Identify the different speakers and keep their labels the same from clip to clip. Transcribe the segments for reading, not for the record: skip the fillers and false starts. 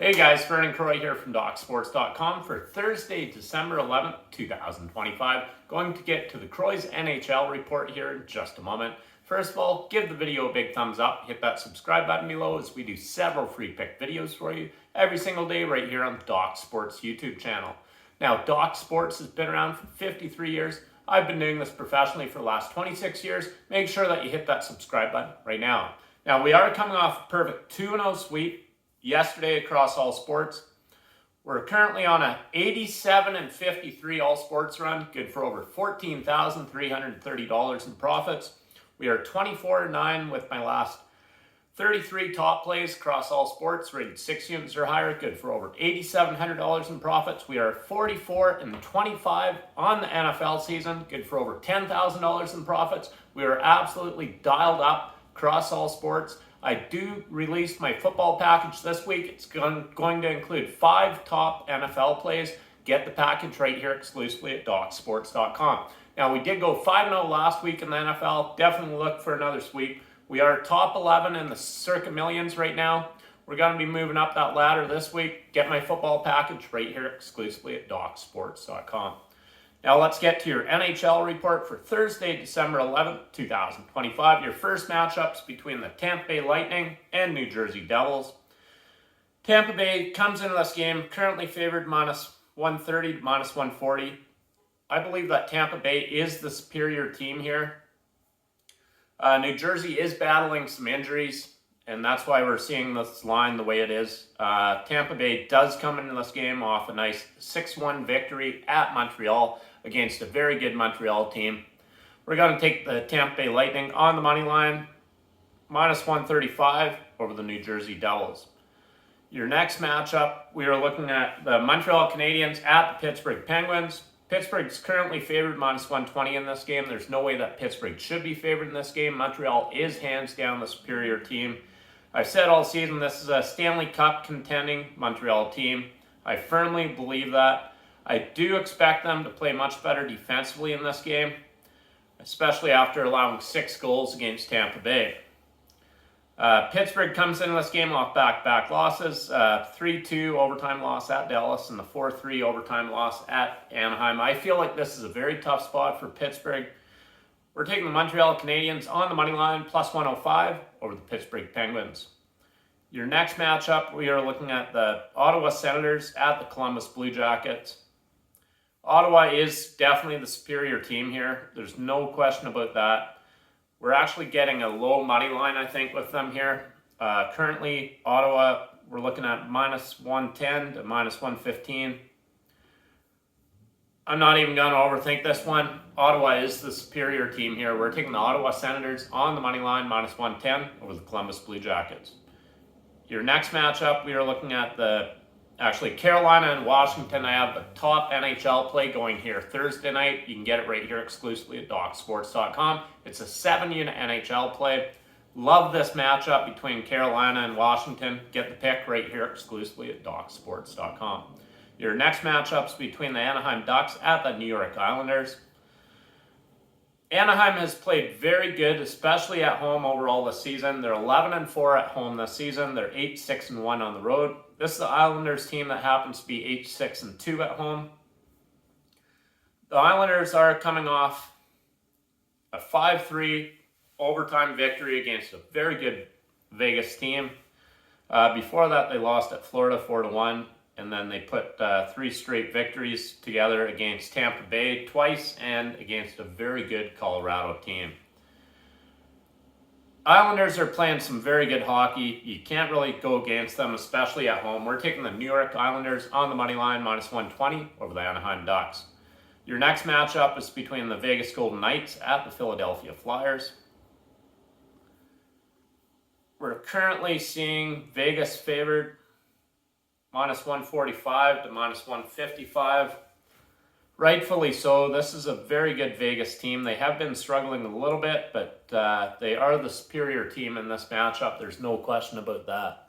Speaker 1: Hey guys, Vernon Croy here from DocSports.com for Thursday, December 11th, 2025. Going to get to the Croy's NHL report here in just a moment. First of all, give the video a big thumbs up, hit that subscribe button below as we do several free pick videos for you every single day right here on the Doc Sports YouTube channel. Now, Doc Sports has been around for 53 years. I've been doing this professionally for the last 26 years. Make sure that you hit that subscribe button right now. Now, we are coming off a perfect 2-0 sweep yesterday across all sports. We're currently on a 87-53 all sports run, good for over $14,330 in profits. We are 24-9 with my last 33 top plays across all sports, rated 6 units or higher, good for over $8,700 in profits. We are 44-25 on the NFL season, good for over $10,000 in profits. We are absolutely dialed up across all sports. I do release my football package this week. It's going to include 5 top NFL plays. Get the package right here exclusively at DocSports.com. Now, we did go 5-0 last week in the NFL. Definitely look for another sweep. We are top 11 in the circa millions right now. We're going to be moving up that ladder this week. Get my football package right here exclusively at DocSports.com. Now let's get to your NHL report for Thursday, December 11th, 2025. Your first matchups between the Tampa Bay Lightning and New Jersey Devils. Tampa Bay comes into this game currently favored minus 130 to minus 140. I believe that Tampa Bay is the superior team here. New Jersey is battling some injuries, and that's why we're seeing this line the way it is. Tampa Bay does come into this game off a nice 6-1 victory at Montreal against a very good Montreal team. We're going to take the Tampa Bay Lightning on the money line, minus 135 over the New Jersey Devils. Your next matchup, we are looking at the Montreal Canadiens at the Pittsburgh Penguins. Pittsburgh's currently favored minus 120 in this game. There's no way that Pittsburgh should be favored in this game. Montreal is hands down the superior team. I've said all season this is a Stanley Cup contending Montreal team. I firmly believe that. I do expect them to play much better defensively in this game, especially after allowing 6 goals against Tampa Bay. Pittsburgh comes into this game off back-to-back losses, 3-2 overtime loss at Dallas and the 4-3 overtime loss at Anaheim. I feel like this is a very tough spot for Pittsburgh. We're taking the Montreal Canadiens on the money line, plus 105 over the Pittsburgh Penguins. Your next matchup, we are looking at the Ottawa Senators at the Columbus Blue Jackets. Ottawa is definitely the superior team here. There's no question about that. We're actually getting a low money line, I think, with them here. Currently, Ottawa, we're looking at minus 110 to minus 115. I'm not even going to overthink this one. Ottawa is the superior team here. We're taking the Ottawa Senators on the money line, minus 110 over the Columbus Blue Jackets. Your next matchup, we are looking at Carolina and Washington. I have the top NHL play going here Thursday night. You can get it right here exclusively at DocSports.com. It's a 7-unit NHL play. Love this matchup between Carolina and Washington. Get the pick right here exclusively at DocSports.com. Your next matchups between the Anaheim Ducks at the New York Islanders. Anaheim has played very good, especially at home overall this season. They're 11-4 at home this season. They're 8-6-1 on the road. This is the Islanders team that happens to be 8-6-2 at home. The Islanders are coming off a 5-3 overtime victory against a very good Vegas team. Before that, they lost at Florida 4-1. And then they put 3 straight victories together against Tampa Bay twice and against a very good Colorado team. Islanders are playing some very good hockey. You can't really go against them, especially at home. We're taking the New York Islanders on the money line, minus 120 over the Anaheim Ducks. Your next matchup is between the Vegas Golden Knights at the Philadelphia Flyers. We're currently seeing Vegas favored minus 145 to minus 155. Rightfully so. This is a very good Vegas team. They have been struggling a little bit, but they are the superior team in this matchup. There's no question about that.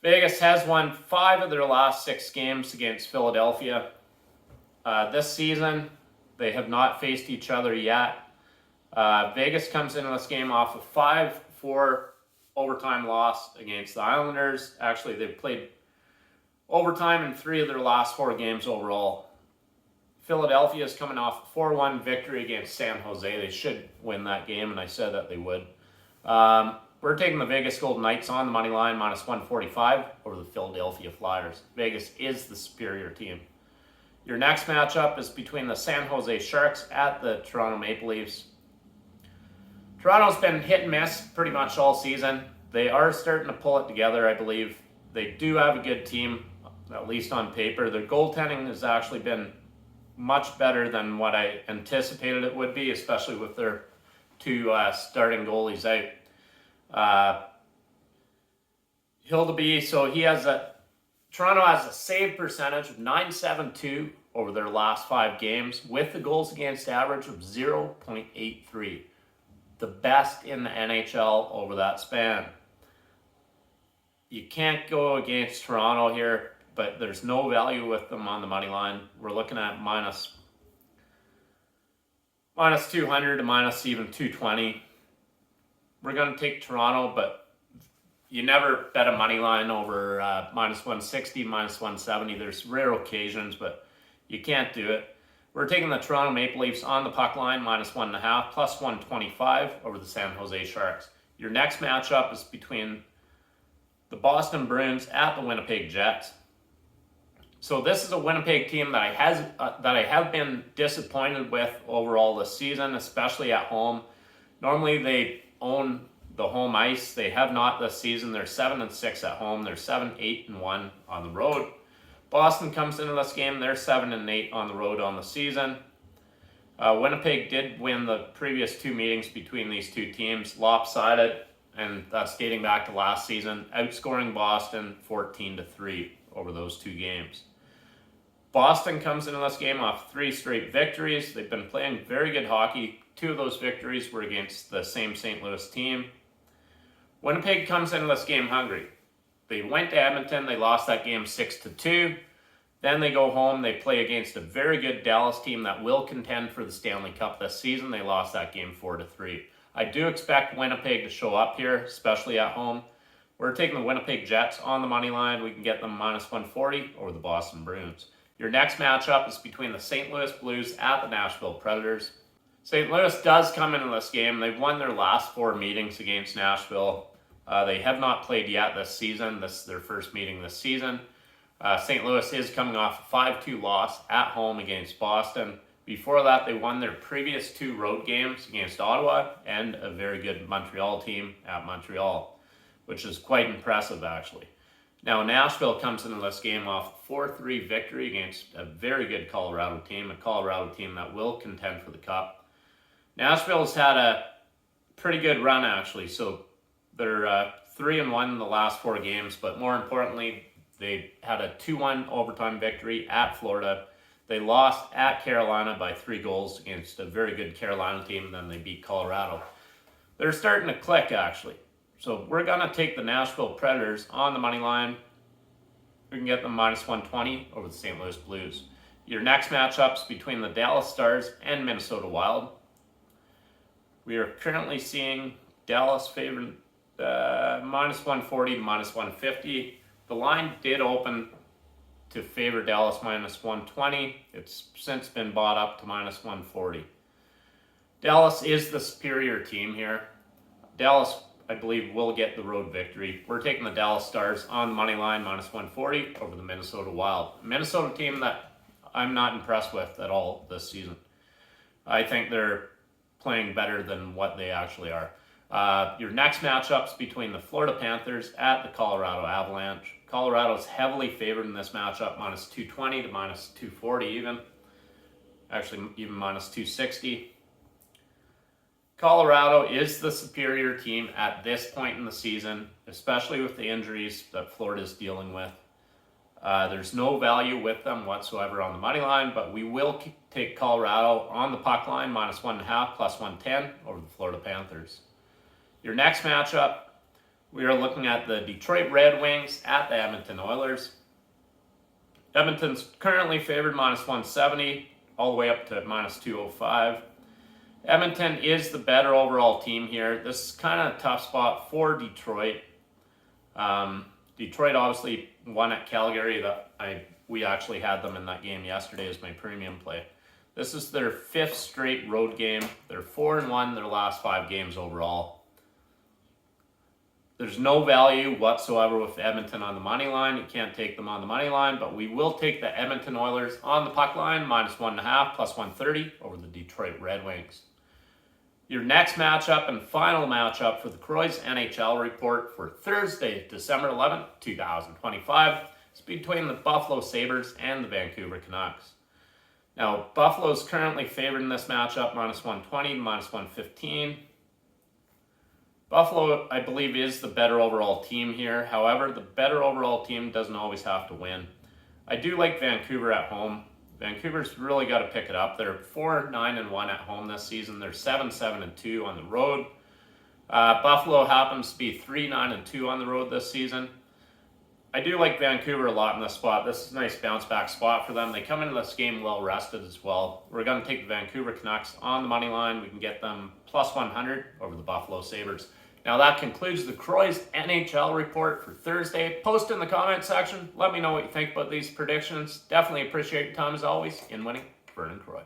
Speaker 1: Vegas has won 5 of their last 6 games against Philadelphia. This season, they have not faced each other yet. Vegas comes into this game off a 5-4 overtime loss against the Islanders. Actually, they've played overtime in 3 of their last 4 games overall. Philadelphia is coming off a 4-1 victory against San Jose. They should win that game, and I said that they would. We're taking the Vegas Golden Knights on the money line, minus 145 over the Philadelphia Flyers. Vegas is the superior team. Your next matchup is between the San Jose Sharks at the Toronto Maple Leafs. Toronto's been hit and miss pretty much all season. They are starting to pull it together, I believe. They do have a good team, at least on paper. Their goaltending has actually been much better than what I anticipated it would be, especially with their 2 starting goalies out. Hildeby, so Toronto has a save percentage of .972 over their last 5 games with the goals against average of 0.83. The best in the NHL over that span. You can't go against Toronto here, but there's no value with them on the money line. We're looking at minus 200 to minus even 220. We're going to take Toronto, but you never bet a money line over minus 160, minus 170. There's rare occasions, but you can't do it. We're taking the Toronto Maple Leafs on the puck line, minus 1.5, plus 125 over the San Jose Sharks. Your next matchup is between the Boston Bruins at the Winnipeg Jets. So this is a Winnipeg team that I have been disappointed with overall this season, especially at home. Normally they own the home ice. They have not this season. They're 7-6 at home. They're 7-8-1 on the road. Boston comes into this game. They're 7-8 on the road on the season. Winnipeg did win the previous 2 meetings between these 2 teams, lopsided, and that's dating back to last season, outscoring Boston 14-3 over those 2 games. Boston comes into this game off 3 straight victories. They've been playing very good hockey. 2 of those victories were against the same St. Louis team. Winnipeg comes into this game hungry. They went to Edmonton. They lost that game 6-2. Then they go home. They play against a very good Dallas team that will contend for the Stanley Cup this season. They lost that game 4-3. I do expect Winnipeg to show up here, especially at home. We're taking the Winnipeg Jets on the money line. We can get them minus 140 over the Boston Bruins. Your next matchup is between the St. Louis Blues at the Nashville Predators. St. Louis does come into this game. They've won their last 4 meetings against Nashville. They have not played yet this season. This is their first meeting this season. St. Louis is coming off a 5-2 loss at home against Boston. Before that, they won their previous 2 road games against Ottawa and a very good Montreal team at Montreal, which is quite impressive, actually. Now, Nashville comes into this game off a 4-3 victory against a very good Colorado team, a Colorado team that will contend for the Cup. Nashville's had a pretty good run, actually, so they're 3-1 in the last 4 games, but more importantly, they had a 2-1 overtime victory at Florida. They lost at Carolina by 3 goals against a very good Carolina team, and then they beat Colorado. They're starting to click, actually. So we're going to take the Nashville Predators on the money line. We can get them minus 120 over the St. Louis Blues. Your next matchups between the Dallas Stars and Minnesota Wild. We are currently seeing Dallas favored minus 140 to minus 150. The line did open to favor Dallas minus 120. It's since been bought up to minus 140. Dallas is the superior team here. Dallas, I believe, will get the road victory. We're taking the Dallas Stars on the money line, minus 140 over the Minnesota Wild. Minnesota team that I'm not impressed with at all this season. I think they're playing better than what they actually are. Your next matchups between the Florida Panthers at the Colorado Avalanche. Colorado's heavily favored in this matchup, minus 220 to minus 240 even. Actually, even minus 260. Colorado is the superior team at this point in the season, especially with the injuries that Florida's dealing with. There's no value with them whatsoever on the money line, but we will take Colorado on the puck line, minus 1.5, plus 110 over the Florida Panthers. Your next matchup, we are looking at the Detroit Red Wings at the Edmonton Oilers. Edmonton's currently favored minus 170, all the way up to minus 205. Edmonton is the better overall team here. This is kind of a tough spot for Detroit. Detroit obviously won at Calgary. We actually had them in that game yesterday as my premium play. This is their 5th straight road game. They're 4-1 their last 5 games overall. There's no value whatsoever with Edmonton on the money line. You can't take them on the money line, but we will take the Edmonton Oilers on the puck line, -1.5, +130 over the Detroit Red Wings. Your next matchup and final matchup for the Croy's NHL report for Thursday, December 11th, 2025 is between the Buffalo Sabres and the Vancouver Canucks. Now, Buffalo is currently favored in this matchup, -120 to -115. Buffalo, I believe, is the better overall team here. However, the better overall team doesn't always have to win. I do like Vancouver at home. Vancouver's really got to pick it up. They're 4-9-1 at home this season. They're 7-7-2 on the road. Buffalo happens to be 3-9-2 on the road this season. I do like Vancouver a lot in this spot. This is a nice bounce back spot for them. They come into this game well rested as well. We're going to take the Vancouver Canucks on the money line. We can get them +100 over the Buffalo Sabres. Now that concludes the Croy's NHL report for Thursday. Post in the comment section. Let me know what you think about these predictions. Definitely appreciate your time as always. In winning, Vernon Croy.